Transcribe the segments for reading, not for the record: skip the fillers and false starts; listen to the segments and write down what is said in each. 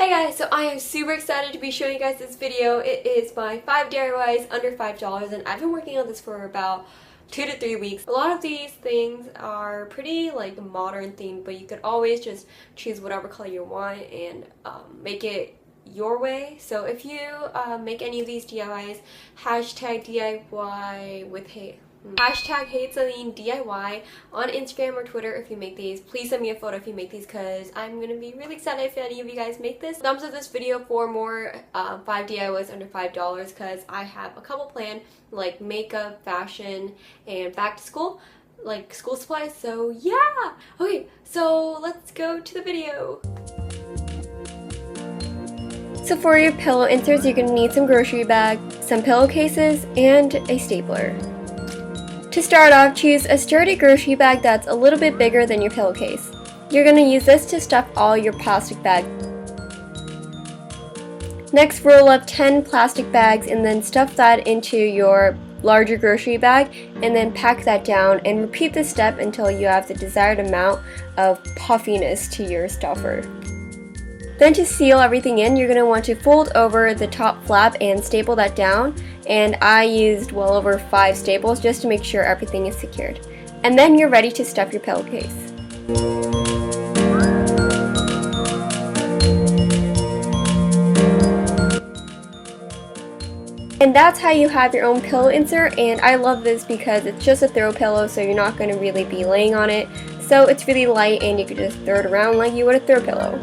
Hey guys, so I am super excited to be showing you guys this video. It is my 5 DIYs under $5 and I've been working on this for about 2 to 3 weeks. A lot of these things are pretty like modern themed, but you could always just choose whatever color you want and make it your way. So if you make any of these DIYs, hashtag DIY with hashtag heyitseileen DIY on Instagram or Twitter if you make these. Please send me a photo if you make these because I'm going to be really excited if any of you guys make this. Thumbs up this video for more 5 DIYs under $5 because I have a couple planned, like makeup, fashion, and back to school, like school supplies. So yeah! Okay, so let's go to the video. So for your pillow inserts, you're going to need some grocery bags, some pillowcases, and a stapler. To start off, choose a sturdy grocery bag that's a little bit bigger than your pillowcase. You're going to use this to stuff all your plastic bags. Next, roll up 10 plastic bags and then stuff that into your larger grocery bag and then pack that down, and repeat this step until you have the desired amount of puffiness to your stuffer. Then to seal everything in, you're going to want to fold over the top flap and staple that down, and I used well over 5 staples just to make sure everything is secured. And then you're ready to stuff your pillowcase. And that's how you have your own pillow insert, and I love this because it's just a throw pillow, so you're not going to really be laying on it. So it's really light and you can just throw it around like you would a throw pillow.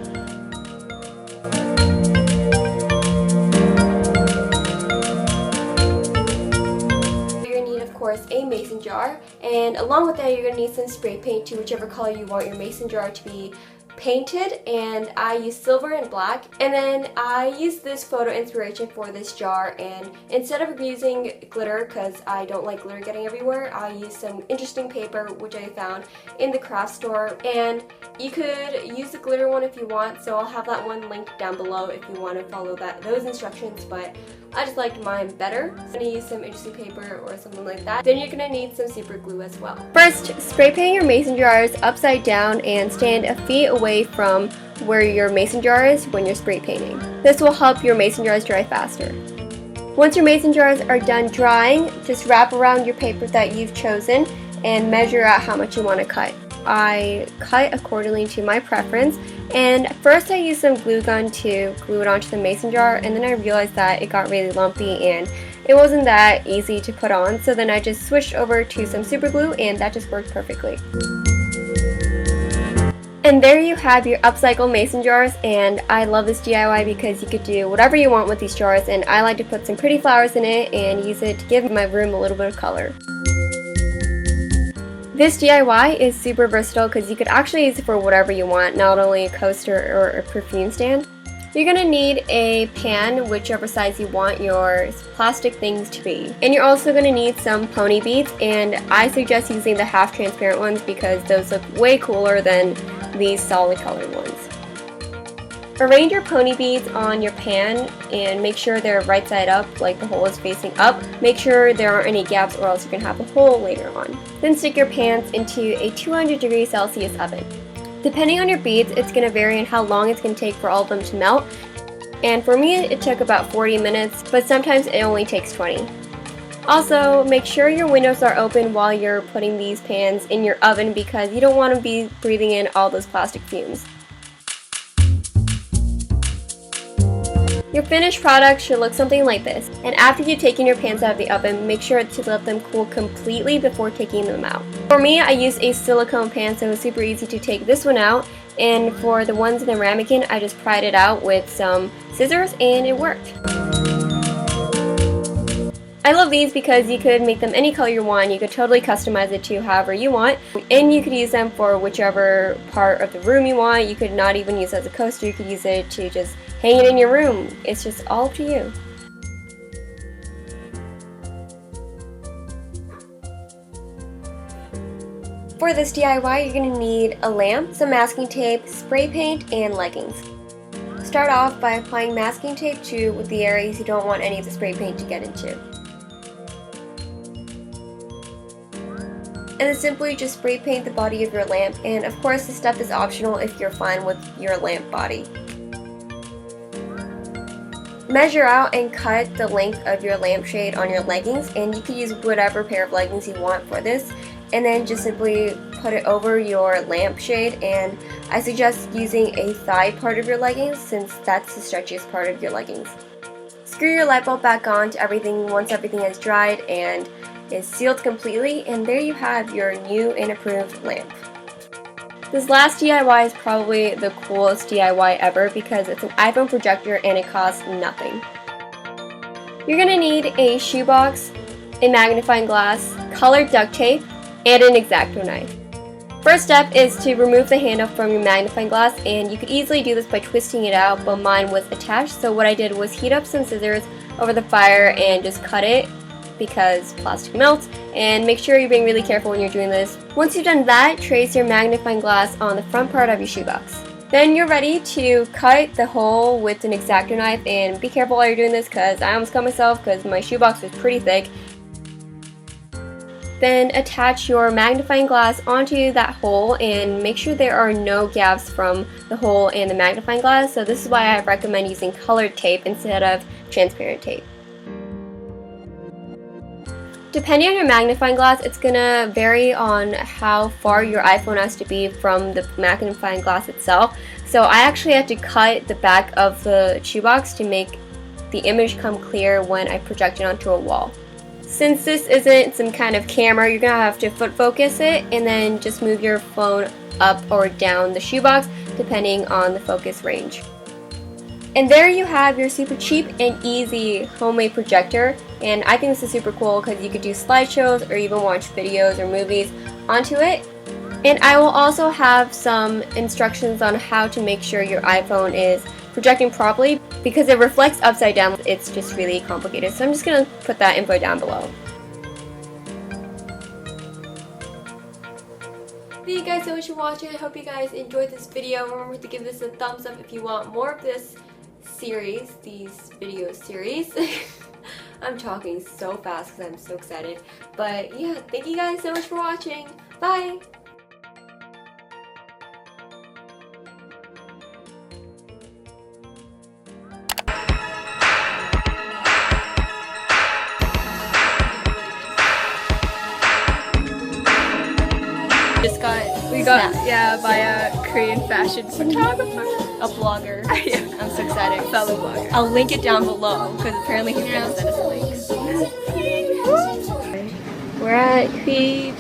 A mason jar, and along with that you're going to need some spray paint to whichever color you want your mason jar to be painted, and I use silver and black. And then I used this photo inspiration for this jar, and instead of using glitter, because I don't like glitter getting everywhere, I used some interesting paper which I found in the craft store, and you could use the glitter one if you want, so I'll have that one linked down below if you want to follow those instructions, but I just liked mine better. I'm going to use some interesting paper or something like that. Then you're going to need some super glue as well. First, spray paint your mason jars upside down and stand a feet away from where your mason jar is when you're spray painting. This will help your mason jars dry faster. Once your mason jars are done drying, just wrap around your paper that you've chosen and measure out how much you want to cut. I cut accordingly to my preference, and first I used some glue gun to glue it onto the mason jar, and then I realized that it got really lumpy and it wasn't that easy to put on, so then I just switched over to some super glue and that just worked perfectly. And there you have your Upcycle Mason Jars, and I love this DIY because you could do whatever you want with these jars, and I like to put some pretty flowers in it and use it to give my room a little bit of color. This DIY is super versatile because you could actually use it for whatever you want, not only a coaster or a perfume stand. You're going to need a pan, whichever size you want your plastic things to be. And you're also going to need some pony beads, and I suggest using the half transparent ones because those look way cooler than these solid colored ones. Arrange your pony beads on your pan and make sure they're right side up, like the hole is facing up. Make sure there aren't any gaps or else you're going to have a hole later on. Then stick your pans into a 200°C oven. Depending on your beads, it's going to vary in how long it's going to take for all of them to melt. And for me, it took about 40 minutes, but sometimes it only takes 20. Also, make sure your windows are open while you're putting these pans in your oven because you don't want to be breathing in all those plastic fumes. Your finished product should look something like this, and after you've taken your pans out of the oven, make sure to let them cool completely before taking them out. For me, I used a silicone pan, so it was super easy to take this one out, and for the ones in the ramekin, I just pried it out with some scissors and it worked. I love these because you could make them any color you want. You could totally customize it to however you want, and you could use them for whichever part of the room you want. You could not even use it as a coaster, you could use it to just hang it in your room. It's just all up to you. For this DIY, you're going to need a lamp, some masking tape, spray paint, and leggings. Start off by applying masking tape to the areas you don't want any of the spray paint to get into. And then simply just spray paint the body of your lamp, and of course this step is optional if you're fine with your lamp body. Measure out and cut the length of your lampshade on your leggings, and you can use whatever pair of leggings you want for this, and then just simply put it over your lampshade. And I suggest using a thigh part of your leggings since that's the stretchiest part of your leggings. Screw your light bulb back on to everything once everything has dried and is sealed completely, and there you have your new and approved lamp. This last DIY is probably the coolest DIY ever because it's an iPhone projector and it costs nothing. You're going to need a shoebox, a magnifying glass, colored duct tape, and an X-Acto knife. First step is to remove the handle from your magnifying glass, and you could easily do this by twisting it out, but mine was attached, so what I did was heat up some scissors over the fire and just cut it because plastic melts, and make sure you're being really careful when you're doing this. Once you've done that, trace your magnifying glass on the front part of your shoebox. Then you're ready to cut the hole with an X-Acto knife, and be careful while you're doing this because I almost cut myself because my shoebox was pretty thick. Then attach your magnifying glass onto that hole and make sure there are no gaps from the hole and the magnifying glass. So this is why I recommend using colored tape instead of transparent tape. Depending on your magnifying glass, it's going to vary on how far your iPhone has to be from the magnifying glass itself. So I actually had to cut the back of the shoebox to make the image come clear when I project it onto a wall. Since this isn't some kind of camera, you're going to have to foot focus it and then just move your phone up or down the shoebox depending on the focus range. And there you have your super cheap and easy homemade projector, and I think this is super cool because you could do slideshows or even watch videos or movies onto it. And I will also have some instructions on how to make sure your iPhone is projecting properly because it reflects upside down. It's just really complicated, so I'm just going to put that info down below. Thank you guys so much for watching. I hope you guys enjoyed this video. Remember to give this a thumbs up if you want more of this series, these video series. I'm talking so fast because I'm so excited. But yeah, thank you guys so much for watching. Bye! We got by a Korean fashion photographer. A blogger. Yeah. I'm so excited. Fellow blogger. I'll link it down below because apparently he's going to send us a link. We're at Hui